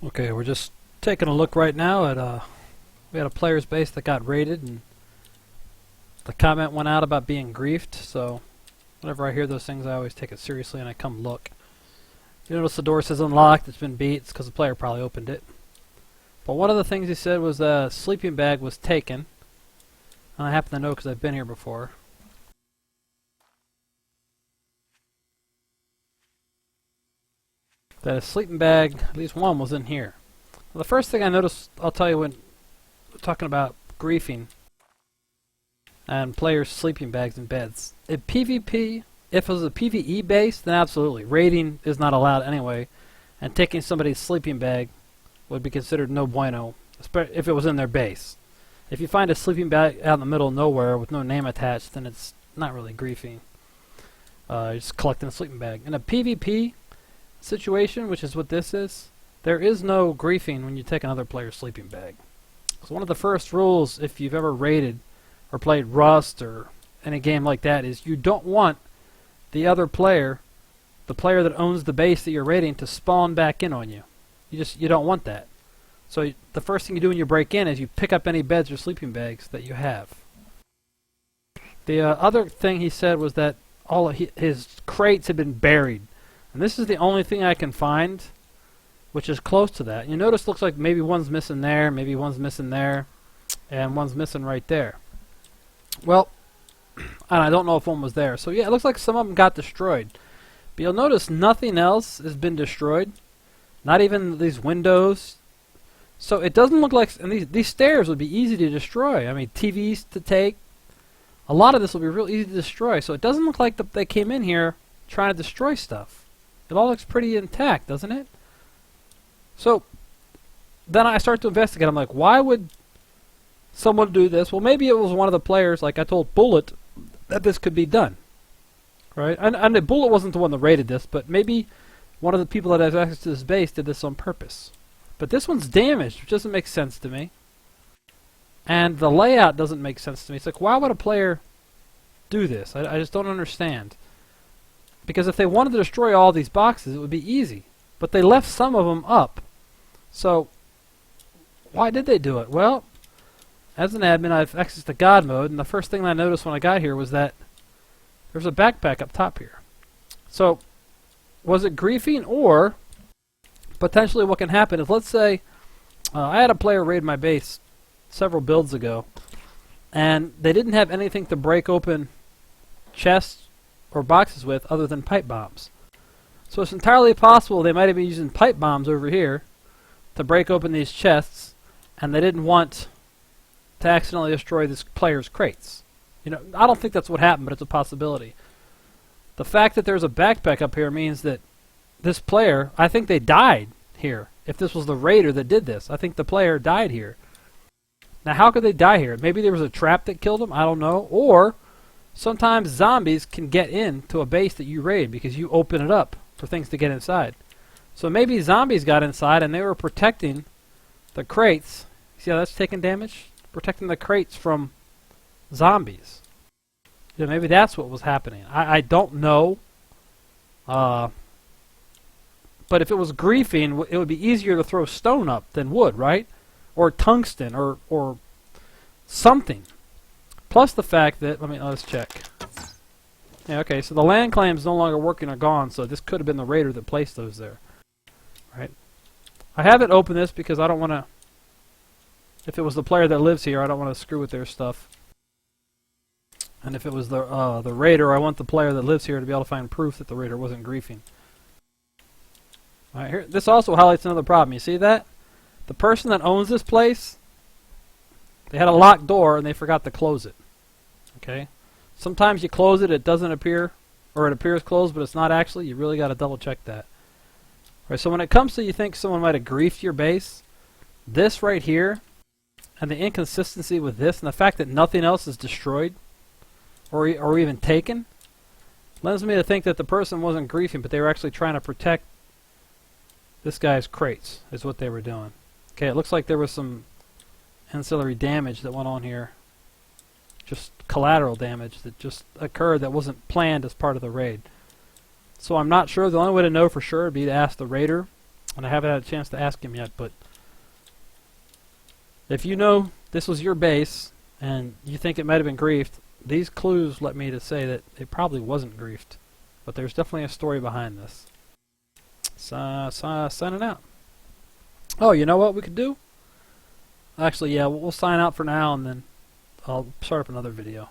Okay, we're just taking a look right now at we had a player's base that got raided, and the comment went out about being griefed. So whenever I hear those things, I always take it seriously and I come look. You notice the door says unlocked. It's been beat. It's because the player probably opened it. But one of the things he said was a sleeping bag was taken, and I happen to know because I've been here before. That a sleeping bag, at least one, was in here. Well, the first thing I noticed, I'll tell you, when we're talking about griefing and players sleeping bags in beds. In PvP, if it was a PvE base, then absolutely. Raiding is not allowed anyway, and taking somebody's sleeping bag would be considered no bueno, if it was in their base. If you find a sleeping bag out in the middle of nowhere with no name attached, then it's not really griefing. You're just collecting a sleeping bag. In a PvP situation, which is what this is, there is no griefing when you take another player's sleeping bag. So one of the first rules, if you've ever raided or played Rust or any game like that, is you don't want the other player, the player that owns the base that you're raiding, to spawn back in on you. You don't want that. So the first thing you do when you break in is you pick up any beds or sleeping bags that you have. The other thing he said was that all of his crates had been buried. And this is the only thing I can find which is close to that. You notice it looks like maybe one's missing there, maybe one's missing there, and one's missing right there. Well, and I don't know if one was there. So yeah, it looks like some of them got destroyed. But you'll notice nothing else has been destroyed. Not even these windows. So it doesn't look like, and these stairs would be easy to destroy. I mean, TVs to take. A lot of this will be real easy to destroy. So it doesn't look like they came in here trying to destroy stuff. It all looks pretty intact, doesn't it? So then I start to investigate. I'm like, why would someone do this? Well, maybe it was one of the players, like I told Bullet, that this could be done. Right? And Bullet wasn't the one that raided this, but maybe one of the people that has access to this base did this on purpose. But this one's damaged, which doesn't make sense to me. And the layout doesn't make sense to me. It's like, why would a player do this? I just don't understand. Because if they wanted to destroy all these boxes, it would be easy. But they left some of them up. So, why did they do it? Well, as an admin, I've access to God mode, and the first thing I noticed when I got here was that there's a backpack up top here. So, was it griefing, or potentially what can happen is, let's say I had a player raid my base several builds ago, and they didn't have anything to break open chests or boxes with other than pipe bombs. So it's entirely possible they might have been using pipe bombs over here to break open these chests, and they didn't want to accidentally destroy this player's crates. You know, I don't think that's what happened, but it's a possibility. The fact that there's a backpack up here means that this player, I think they died here. If this was the raider that did this, I think the player died here. Now, how could they die here? Maybe there was a trap that killed them, I don't know. Or sometimes zombies can get into a base that you raid because you open it up for things to get inside. So maybe zombies got inside and they were protecting the crates. See how that's taking damage? Protecting the crates from zombies. Yeah, maybe that's what was happening. I don't know. But if it was griefing, it would be easier to throw stone up than wood, right? Or tungsten, or something. Plus the fact that, let's check. Yeah, okay, so the land claims no longer working or gone, so this could have been the raider that placed those there. Right? I haven't opened this because I don't want to, if it was the player that lives here, I don't want to screw with their stuff. And if it was the raider, I want the player that lives here to be able to find proof that the raider wasn't griefing. Alright, here, this also highlights another problem. You see that? The person that owns this place, they had a locked door and they forgot to close it. Okay? Sometimes you close it, it doesn't appear, or it appears closed, but it's not actually. You really got to double check that. Right, so when it comes to you think someone might have griefed your base, this right here, and the inconsistency with this, and the fact that nothing else is destroyed, or even taken, lends me to think that the person wasn't griefing, but they were actually trying to protect this guy's crates, is what they were doing. Okay, it looks like there was some ancillary damage that went on here. Just collateral damage that just occurred that wasn't planned as part of the raid. So I'm not sure. The only way to know for sure would be to ask the raider and I haven't had a chance to ask him yet, but if you know this was your base and you think it might have been griefed, these clues let me to say that it probably wasn't griefed, but there's definitely a story behind this. So, signing out. Oh, you know what we could do? Actually, yeah, we'll sign out for now, and then I'll start up another video.